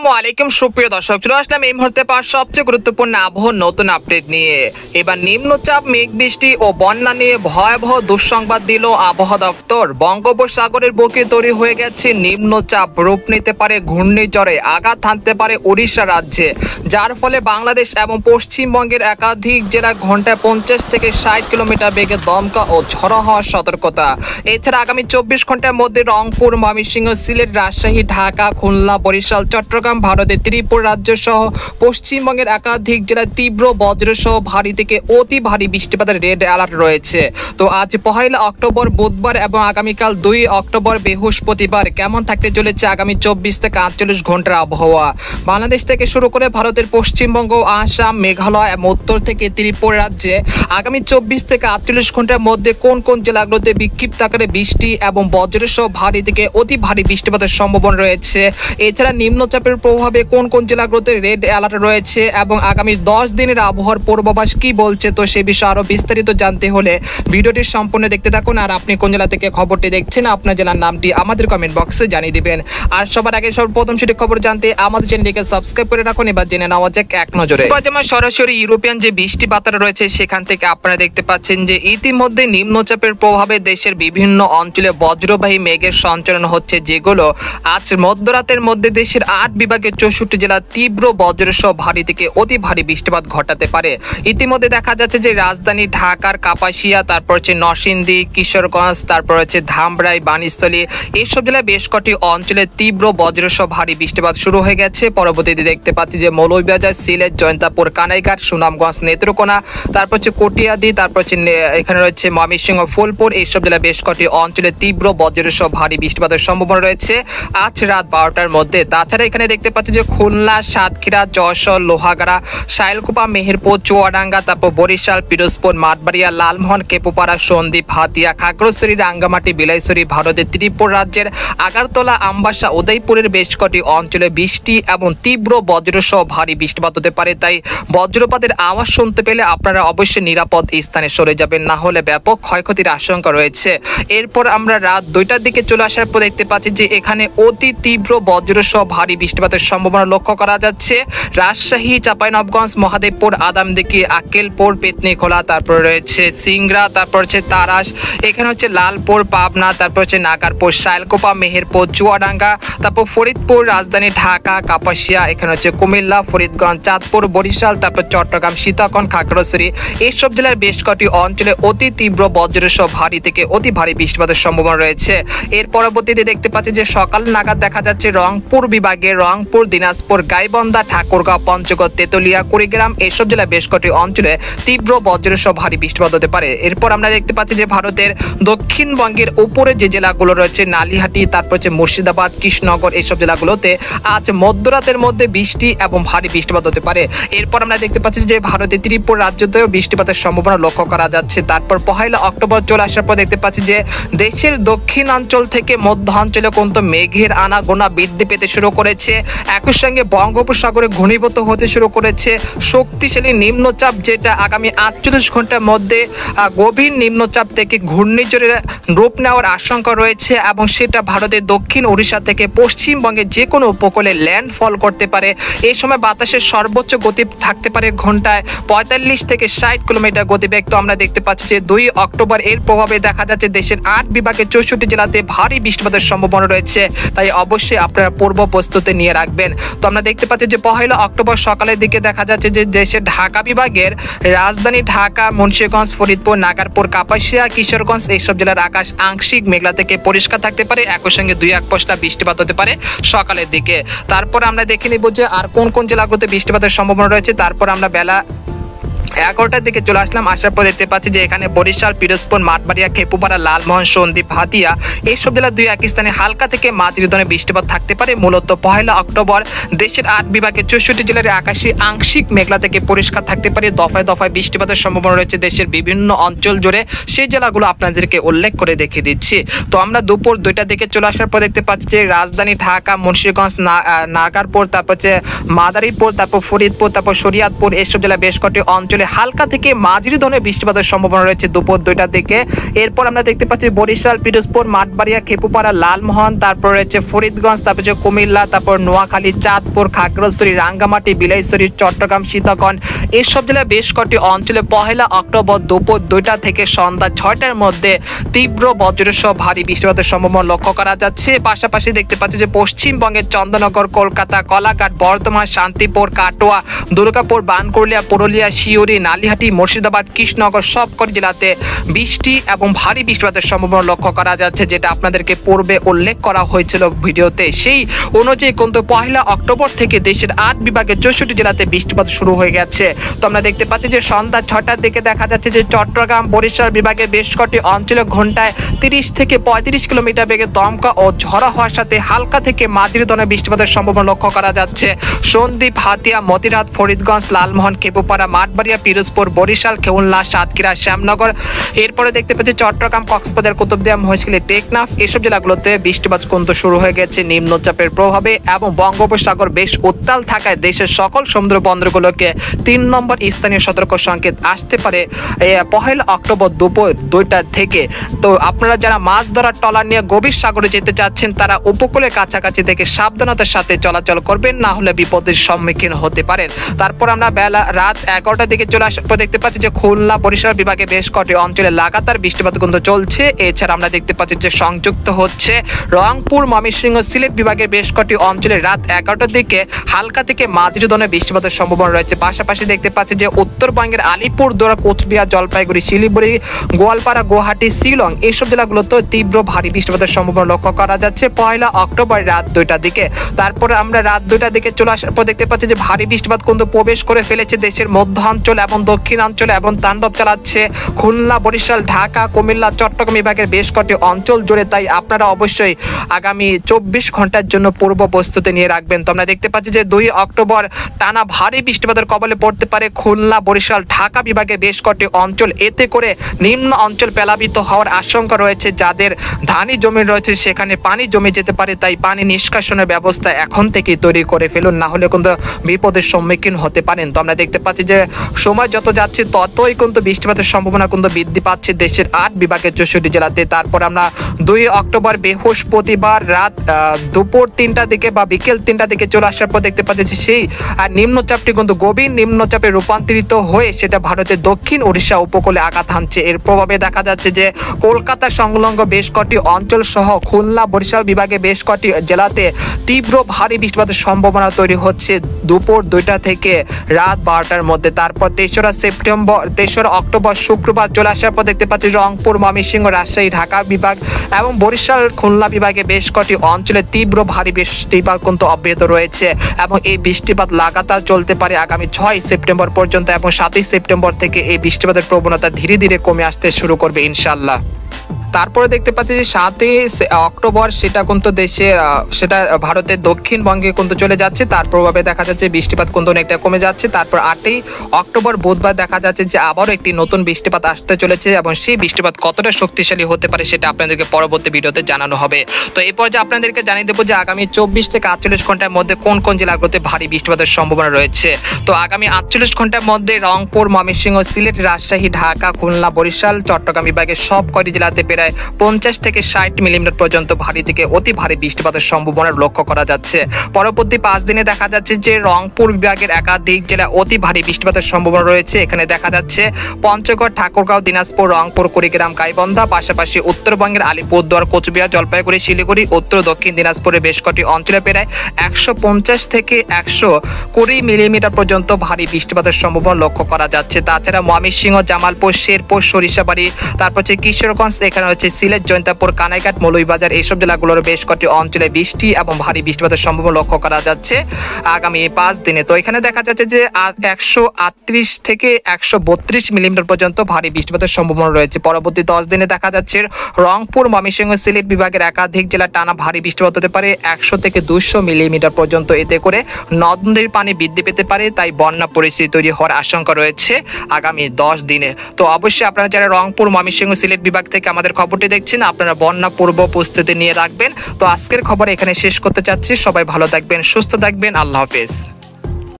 আসসালামু আলাইকুম সুপ্রিয় দর্শক, চলে আসলাম এই মুহূর্তে পাওয়া সবচেয়ে গুরুত্বপূর্ণ আবহাওয়ার নতুন আপডেট নিয়ে। এবার নিম্নচাপ, মেঘ বৃষ্টি ও বন্যা নিয়ে ভয়াবহ দুঃসংবাদ দিল আবহাওয়া দপ্তর। বঙ্গোপসাগরের বুকে তৈরি হয়ে গেছে নিম্নচাপ, রূপ নিতে পারে ঘূর্ণিঝড়ে, আঘাত হানতে পারে ওড়িশা রাজ্যে, যার ফলে বাংলাদেশ এবং পশ্চিমবঙ্গের একাধিক জেলায় ঘন্টায় 50 থেকে 60 কিলোমিটার বেগে দমকা ও ঝড়ো হওয়ার সতর্কতা। এছাড়া আগামী 24 ঘন্টার মধ্যে রংপুর, ময়মনসিংহ, সিলেট, রাজশাহী, ঢাকা, খুলনা, বরিশাল, চট্টগ্রাম, ভারতের ত্রিপুরা রাজ্য সহ পশ্চিমবঙ্গের একাধিক জেলায় তীব্র বজ্রসহ ভারী থেকে অতি ভারী বৃষ্টিপাতের রেড অ্যালার্ট রয়েছে। তো আজ 1 অক্টোবর বুধবার এবং আগামীকাল 2 অক্টোবর বৃহস্পতিবার কেমন থাকতে চলেছে আগামী 24 থেকে 48 ঘন্টার আবহাওয়া। বাংলাদেশ থেকে শুরু করে ভারতের পশ্চিমবঙ্গ, আসাম, মেঘালয় এবং উত্তর থেকে ত্রিপুরা রাজ্যে আগামী 24 থেকে 48 ঘন্টার মধ্যে কোন কোন জেলাগুলোতে বিক্ষিপ্ত আকারে বৃষ্টি এবং বজ্রসহ ভারী থেকে অতি ভারী বৃষ্টিপাতের সম্ভাবনা রয়েছে। এছাড়া নিম্নচাপের প্রভাবে কোন কোন জেলাগুলোতে রেড অ্যালার্ট রয়েছে এবং আগামী 10 দিনের আবহাওয়ার পূর্বাভাস কি বলছে, তো সে বিষয়ে আরো বিস্তারিত জানতে হলে ভিডিওটি সম্পূর্ণ দেখতে থাকুন। আর আপনি কোন জেলা থেকে খবরটি দেখছেন, আপনার জেলার নামটি আমাদের কমেন্ট বক্সে জানিয়ে দিবেন। আর সবার আগে সর্বপ্রথম সেটি খবর জানতে আমাদের চ্যানেলটিকে সাবস্ক্রাইব করে রাখুন। এবার জেনে নেওয়া যাক এক নজরে। যেমন সরাসরি ইউরোপিয়ান যে বৃষ্টিপাত রয়েছে সেখান থেকে আপনারা দেখতে পাচ্ছেন যে ইতিমধ্যে নিম্নচাপের প্রভাবে দেশের বিভিন্ন অঞ্চলে বজ্রবাহী মেঘের সঞ্চালন হচ্ছে, যেগুলো আজ মধ্যরাতের মধ্যে দেশের 8 বিভাগের 64 জেলা তীব্র বজ্রসহ ভারী থেকে অতি ভারী বৃষ্টিপাত ঘটাতে পারে। ইতিমধ্যে দেখা যাচ্ছে যে রাজধানী ঢাকার কাপাসিয়া, তারপর হচ্ছে নরসিংদী, কিশোরগঞ্জ, তারপর হচ্ছে ধামরাই, বাণীস্থলী, এইসব জেলায় বেশ কটি অঞ্চলে তীব্র বজ্রসহ ভারী বৃষ্টিপাত শুরু হয়ে গেছে। পরবর্তীতে দেখতে পাচ্ছি যে মৌলভীবাজার, সিলেট, জয়ন্তাপুর, কানাইঘাট, সুনামগঞ্জ, নেত্রকোনা, তারপর হচ্ছে কটিয়াদি, তারপর হচ্ছে এখানে রয়েছে ময়মনসিংহ, ফুলপুর, এইসব জেলায় বেশ কটি অঞ্চলে তীব্র বজ্রসহ ভারী বৃষ্টিপাতের সম্ভাবনা রয়েছে আজ রাত 12টার মধ্যে। তাছাড়া এখানে দেখতে পাচ্ছি যে খুলনা, সাতক্ষীরা, যশোর, লোহাগাড়া, শাইলকুপা, মেহেরপুর, চুয়াডাঙ্গা, তারপর বরিশাল, পিরোজপুর, মাঠবাড়িয়া, লালমোহন, কেপুপাড়া, সন্দ্বীপ, হাতিয়া, খাগড়াছড়ি, রাঙ্গামাটি, বিলাইছড়ি, ভারতের ত্রিপুরা রাজ্যের আগারতলা, আমবাসা, উদয়পুরের বেশ কটি অঞ্চলে বৃষ্টি এবং তীব্র বজ্রসহ ভারী বৃষ্টিপাত হতে পারে। তাই বজ্রপাতের আওয়াজ শুনতে পেলে আপনারা অবশ্যই নিরাপদ স্থানে সরে যাবেন, না হলে ব্যাপক ক্ষয়ক্ষতির আশঙ্কা রয়েছে। এরপর আমরা রাত 2টার দিকে চলে আসার পর দেখতে পাচ্ছি যে এখানে অতি তীব্র বজ্রসহ ভারী বৃষ্টিপাতের সম্ভাবনা লক্ষ্য করা যাচ্ছে রাজশাহী, চাঁপাইনবাবগঞ্জ, মহাদেবপুর, আদামদিঘি, আক্কেলপুর, পেতনিখোলা, তারপর রয়েছে সিংড়া, তারপর হচ্ছে তারাস, এখানে হচ্ছে লালপুর, পাবনা, তারপর হচ্ছে নাগারপুর, শাইলকুপা, মেহেরপুর, চুয়াডাঙ্গা, তারপর ফরিদপুর, রাজধানী ঢাকা, কাপাসিয়া, এখানে হচ্ছে কুমিল্লা, ফরিদগঞ্জ, চাঁদপুর, বরিশাল, তারপর চট্টগ্রাম, সীতাকুণ্ড, খাগড়াছড়ি, এইসব জেলার বেশ কটি অঞ্চলে অতি তীব্র বজ্রসহ ভারী থেকে অতি ভারী বৃষ্টিপাতের সম্ভাবনা রয়েছে। এর পরবর্তীতে দেখতে পাচ্ছি যে সকাল নাগাদ দেখা যাচ্ছে রংপুর বিভাগে রংপুর, দিনাজপুর, গাইবান্ধা, ঠাকুরগাঁও, পঞ্চগড়, তেতুলিয়া, কুড়িগ্রাম, এইসব জেলায় বেশ কটি অঞ্চলে তীব্র বজ্রসহ ভারী বৃষ্টিপাত হতে পারে। এরপর আমরা দেখতে পাচ্ছি যে ভারতের দক্ষিণবঙ্গের উপরে যে জেলাগুলো রয়েছে নালিহাটি, তারপর হচ্ছে মুর্শিদাবাদ, কৃষ্ণনগর, এইসব জেলাগুলোতে আজ মধ্যরাতের মধ্যে বৃষ্টি এবং ভারী বৃষ্টিপাত হতে পারে। এরপর আমরা দেখতে পাচ্ছি যে ভারতের ত্রিপুরা রাজ্যতেও বৃষ্টিপাতের সম্ভাবনা লক্ষ্য করা যাচ্ছে। তারপর 1 অক্টোবর চলে আসার পর দেখতে পাচ্ছি যে দেশের দক্ষিণাঞ্চল থেকে মধ্য অঞ্চলে কিন্তু মেঘের আনাগোনা বৃদ্ধি পেতে শুরু করেছে। একই সঙ্গে বঙ্গোপসাগরে ঘনীভূত হতে শুরু করেছে শক্তিশালী নিম্নচাপ, যেটা আগামী 48 ঘন্টার মধ্যে গভীর নিম্নচাপ থেকে ঘূর্ণিঝড়ের রূপ নেওয়ার আশঙ্কা রয়েছে এবং সেটা ভারতের দক্ষিণ ওড়িশা থেকে পশ্চিমবঙ্গের যে কোনো উপকূলে ল্যান্ডফল করতে পারে। এই সময় বাতাসের সর্বোচ্চ গতি থাকতে পারে ঘন্টায় 45 থেকে 60 কিলোমিটার গতিবেগ। তো আমরা দেখতে পাচ্ছি যে 2 অক্টোবর এর প্রভাবে দেখা যাচ্ছে দেশের 8 বিভাগের 64 জেলাতে ভারী বৃষ্টিপাতের সম্ভাবনা রয়েছে। তাই অবশ্যই আপনারা পূর্ব প্রস্তুতি নিয়ে রাখবেন। তো আমরা দেখতে পাচ্ছি যে 1 অক্টোবর সকালের দিকে দেখা যাচ্ছে যে দেশের ঢাকা বিভাগের রাজধানী ঢাকা, মুন্সিগঞ্জ, ফরিদপুর, নাগারপুর, কাপাসিয়া, কিশোরগঞ্জ, এইসব জেলার আকাশ আংশিক মেঘলা থেকে পরিষ্কার থাকতে পারে। একই সঙ্গে 2-1 পশলা বৃষ্টিপাত হতে পারে সকালের দিকে। তারপর আমরা দেখে নিব যে আর কোন কোন জেলাগুলোতে বৃষ্টিপাতের সম্ভাবনা রয়েছে। তারপর আমরা বেলা 11টার দিকে চলে আসলাম, আসার পর দেখতে পাচ্ছি যে এখানে বরিশাল, পিরোজপুর, মাঠবাড়িয়া, খেপুপাড়া, লালমোহন, সন্দ্বীপ, হাতিয়া, এইসব জেলা 2-1 স্থানে হালকা থেকে মাঝারি ধরনের বৃষ্টিপাত থাকতে পারে। মূলত 1 অক্টোবর দেশের 8 বিভাগের 64 জেলার আকাশে আংশিক মেঘলা থেকে পরিষ্কার থাকতে পারে। দফায় দফায় বৃষ্টিপাতের সম্ভাবনা রয়েছে দেশের বিভিন্ন অঞ্চল জুড়ে, সেই জেলাগুলো আপনাদেরকে উল্লেখ করে দেখিয়ে দিচ্ছি। তো আমরা দুপুর 2টার দিকে চলে আসার পর দেখতে পাচ্ছি যে রাজধানী ঢাকা, মুন্সিগঞ্জ, নাগারপুর, তারপর হচ্ছে মাদারীপুর, তারপর ফরিদপুর, তারপর শরীয়তপুর, এইসব জেলা বেশ কটি অঞ্চল অঞ্চলে হালকা থেকে মাঝারি ধরনের বৃষ্টিপাতের সম্ভাবনা রয়েছে দুপুর 2টার দিকে। এরপর আমরা দেখতে পাচ্ছি বরিশাল, পিরোজপুর, মাঠবাড়িয়া, খেপুপাড়া, লালমোহন, তারপর রয়েছে ফরিদগঞ্জ, তারপর হচ্ছে কুমিল্লা, তারপর নোয়াখালী, চাঁদপুর, খাগড়াছড়ি, রাঙ্গামাটি, বিলাইছড়ি, চট্টগ্রাম, সীতাকুণ্ড এইসব জেলায় বেশ কয়েকটি অঞ্চলে 1 অক্টোবর দুপুর 2টা থেকে সন্ধ্যা 6টার মধ্যে তীব্র বজ্রসহ ভারী বৃষ্টিপাতের সম্ভাবনা লক্ষ্য করা যাচ্ছে। পাশাপাশি দেখতে পাচ্ছি যে পশ্চিমবঙ্গের চন্দননগর, কলকাতা, কলাঘাট, বর্ধমান, শান্তিপুর, কাটোয়া, দুর্গাপুর, বানকুড়িয়া, পুরুলিয়া, শিউরি, নালিহাটি, মুর্শিদাবাদ, কৃষ্ণনগর সবকটি জেলাতে বৃষ্টি এবং ভারী বৃষ্টিপাতের সম্ভাবনা লক্ষ্য করা যাচ্ছে, যেটা আপনাদেরকে পূর্বে উল্লেখ করা হয়েছিল ভিডিওতে। সেই অনুযায়ী কিন্তু 1 অক্টোবর থেকে দেশের 8 বিভাগের 64 জেলাতে বৃষ্টিপাত শুরু হয়ে গেছে। তো আমরা দেখতে পাচ্ছি যে সন্ধ্যা 6টার দিকে দেখা যাচ্ছে যে চট্টগ্রাম, বরিশাল বিভাগের বেশ কয়েকটি অঞ্চলে ঘন্টায় 30 থেকে 35 কিলোমিটার বেগে দমকা ও ঝড়ো হওয়ার সাথে হালকা থেকে মাঝারি ধরনের বৃষ্টিপাতের সম্ভাবনা লক্ষ্য করা যাচ্ছে। সন্দ্বীপ, হাতিয়া, মতিরাট, ফরিদগঞ্জ, লালমোহন, খেপুপাড়া, মাঠবাড়িয়া, পিরোজপুর, বরিশাল, খুলনা, সাতক্ষীরা, শ্যামনগর। এরপরে দেখতে পাচ্ছি চট্টগ্রাম, কক্সবাজার, কুতুবদিয়া, মহেশখালী, টেকনাফ এসব জেলাগুলোতে বৃষ্টিপাত কিন্তু শুরু হয়ে গেছে নিম্নচাপের প্রভাবে এবং বঙ্গোপসাগর বেশ উত্তাল থাকায় দেশের সকল সমুদ্র বন্দরগুলোকে 3 নম্বর স্থানীয় সতর্ক সংকেত আসতে পারে 1 অক্টোবর দুপুর 2টা থেকে। তো আপনারা যারা মাছ ধরার ট্রলার নিয়ে গভীর সাগরে যেতে চাচ্ছেন তারা উপকূলের কাছাকাছি থেকে সাবধানতার সাথে চলাচল করবেন, না হলে বিপদের সম্মুখীন হতে পারেন। তারপর আমরা রাত 11টার দিকে চলে আসার পর দেখতে পাচ্ছি যে খুলনা, বরিশাল বিভাগে বেশ কয়েকটি অঞ্চলে লাগাতার বৃষ্টিপাত কিন্তু চলছে। এছাড়া আমরা দেখতে পাচ্ছি যে সংযুক্ত হচ্ছে রংপুর, ময়মনসিংহ, সিলেট বিভাগের বেশ কয়েকটি অঞ্চলে রাত 11টার দিকে হালকা থেকে মাঝারি ধরনের বৃষ্টিপাতের সম্ভাবনা রয়েছে। পাশাপাশি দেখতে পাচ্ছি যে উত্তরবঙ্গের আলিপুরদুয়ার, কোচবিহার, জলপাইগুড়ি, শিলিগুড়ি, গোয়ালপাড়া, গুয়াহাটি, শিলং এইসব জেলাগুলোতে তীব্র ভারী বৃষ্টিপাতের সম্ভাবনা লক্ষ্য করা যাচ্ছে 1 অক্টোবর রাত 2টার দিকে। তারপরে আমরা রাত 2টার দিকে চলে আসার পর দেখতে পাচ্ছি যে ভারী বৃষ্টিপাত কিন্তু প্রবেশ করে ফেলেছে দেশের মধ্যাঞ্চল এবং দক্ষিণাঞ্চলে এবং তাণ্ডব চালাচ্ছে খুলনা, বরিশাল, ঢাকা, কুমিল্লা, চট্টগ্রাম বিভাগের বেশ কয়েকটি অঞ্চল জুড়ে। তাই আপনারা অবশ্যই আগামী 24 ঘন্টার জন্য পূর্ব প্রস্তুতি নিয়ে রাখবেন। তো আমরা দেখতে পাচ্ছি যে 2 অক্টোবর টানা ভারী বৃষ্টিপাতের কবলে পড়তে পারে খুলনা, বরিশাল, ঢাকা বিভাগের বেশ কয়েকটি অঞ্চল। এতে করে নিম্ন অঞ্চল প্লাবিত হওয়ার আশঙ্কা রয়েছে। যাদের ধানি জমি রয়েছে সেখানে পানি জমে যেতে পারে, তাই পানি নিষ্কাশনের ব্যবস্থা এখন থেকেই তৈরি করে ফেলুন, না হলে কিন্তু বিপদের সম্মুখীন হতে পারেন। তো আমরা দেখতে পাচ্ছি যে সময় যত যাচ্ছে ততই কিন্তু বৃষ্টিপাতের সম্ভাবনা কিন্তু বৃদ্ধি পাচ্ছে দেশের 8 বিভাগের 64 জেলাতে। তারপর আমরা 2 অক্টোবর বৃহস্পতিবার রাত দুপুর 3টার দিকে বা বিকেল 3টার দিকে চলে আসার পর দেখতে পাচ্ছি যে সেই নিম্নচাপটি কিন্তু গভীর নিম্নচাপে রূপান্তরিত হয়ে সেটা ভারতের দক্ষিণ ওড়িশা উপকূলে আঘাত হানছে। এর প্রভাবে দেখা যাচ্ছে যে কলকাতা সংলগ্ন বেশ কয়েকটি অঞ্চল সহ খুলনা, বরিশাল বিভাগে বেশ কয়েকটি জেলাতে তীব্র ভারী বৃষ্টিপাতের সম্ভাবনা তৈরি হচ্ছে দুপুর 2টা থেকে রাত 12টার মধ্যে। তারপর 3রা অক্টোবর শুক্রবার চলে আসার পর দেখতে পাচ্ছি রংপুর, ময়মনসিংহ, রাজশাহী, ঢাকা বিভাগ এবং বরিশাল, খুলনা বিভাগে বেশ কয়েকটি অঞ্চলে তীব্র ভারী বৃষ্টিপাত কিন্তু অব্যাহত রয়েছে এবং এই বৃষ্টিপাত লাগাতার চলতে পারে আগামী 6 সেপ্টেম্বর পর্যন্ত এবং 7 সেপ্টেম্বর থেকে এই বৃষ্টিপাতের প্রবণতা ধীরে ধীরে কমে আসতে শুরু করবে ইনশাআল্লাহ। তারপরে দেখতে পাচ্ছি যে 7 অক্টোবর সেটা কিন্তু সেটা ভারতের দক্ষিণবঙ্গে কিন্তু চলে যাচ্ছে, তার প্রভাবে দেখা যাচ্ছে বৃষ্টিপাত কিন্তু অনেকটা কমে যাচ্ছে। তারপর 8 অক্টোবর বুধবার দেখা যাচ্ছে যে আবারও একটি নতুন বৃষ্টিপাত আসতে চলেছে এবং সেই বৃষ্টিপাত কতটা শক্তিশালী হতে পারে সেটা আপনাদেরকে পরবর্তী ভিডিওতে জানানো হবে। তো এরপর যে আপনাদেরকে জানিয়ে দেবো যে আগামী 24 থেকে 48 ঘন্টার মধ্যে কোন কোন জেলাগুলোতে ভারী বৃষ্টিপাতের সম্ভাবনা রয়েছে। তো আগামী 48 ঘন্টার মধ্যে রংপুর, ময়মনসিংহ, সিলেট, রাজশাহী, ঢাকা, খুলনা, বরিশাল, চট্টগ্রাম বিভাগের সব কয়টি জেলাতে প্রায় 50 থেকে 60 মিলিমিটার পর্যন্ত ভারী থেকে অতি ভারী বৃষ্টিপাতের সম্ভাবনা লক্ষ্য করা যাচ্ছে। পরবর্তী 5 দিনে দেখা যাচ্ছে যে রংপুর বিভাগের একাধিক জেলা অতি ভারী বৃষ্টিপাতের সম্ভাবনা রয়েছে। এখানে দেখা যাচ্ছে পঞ্চগড়, ঠাকুরগাঁও, দিনাজপুর, রংপুর, কুড়িগ্রাম, গাইবান্ধা, পাশাপাশি উত্তরবঙ্গের আলিপুরদুয়ার, কোচবিহার, জলপাইগুড়ি, শিলিগুড়ি, উত্তর দক্ষিণ দিনাজপুরের বেশ কয়েকটি অঞ্চলে প্রায় 150 থেকে 120 মিলিমিটার পর্যন্ত ভারী বৃষ্টিপাতের সম্ভাবনা লক্ষ্য করা যাচ্ছে। তাছাড়া ময়মনসিংহ, জামালপুর, শেরপুর, সরিষাবাড়ি, তারপর হচ্ছে কিশোরগঞ্জ, এখানে হচ্ছে সিলেট, জয়ন্তাপুর, কানাইঘাট, মৌলভীবাজার এইসব জেলাগুলোর বেশ কয়েকটি অঞ্চলে বৃষ্টি এবং ভারী বৃষ্টিপাতের সম্ভাবনা লক্ষ্য করা যাচ্ছে আগামী 5 দিনে। তো এখানে দেখা যাচ্ছে যে 138 থেকে 132 মিলিমিটার পর্যন্ত ভারী বৃষ্টিপাতের সম্ভাবনা রয়েছে। পরবর্তী 10 দিনে দেখা যাচ্ছে রংপুর, ময়মনসিংহ, সিলেট বিভাগের একাধিক জেলা টানা ভারী বৃষ্টিপাত হতে পারে 100 থেকে 200 মিলিমিটার পর্যন্ত। এতে করে নদ নদীর পানি বৃদ্ধি পেতে পারে, তাই বন্যা পরিস্থিতি তৈরি হওয়ার আশঙ্কা রয়েছে আগামী 10 দিনে। তো অবশ্যই আপনারা যারা রংপুর, ময়মনসিংহ, সিলেট বিভাগ থেকে আমাদের খবরটি দেখছেন আপনারা বন্যা পূর্ব প্রস্তুতি নিয়ে রাখবেন। তো আজকের খবর এখানে শেষ করতে চাচ্ছি। সবাই ভালো থাকবেন, সুস্থ থাকবেন, আল্লাহ হাফেজ।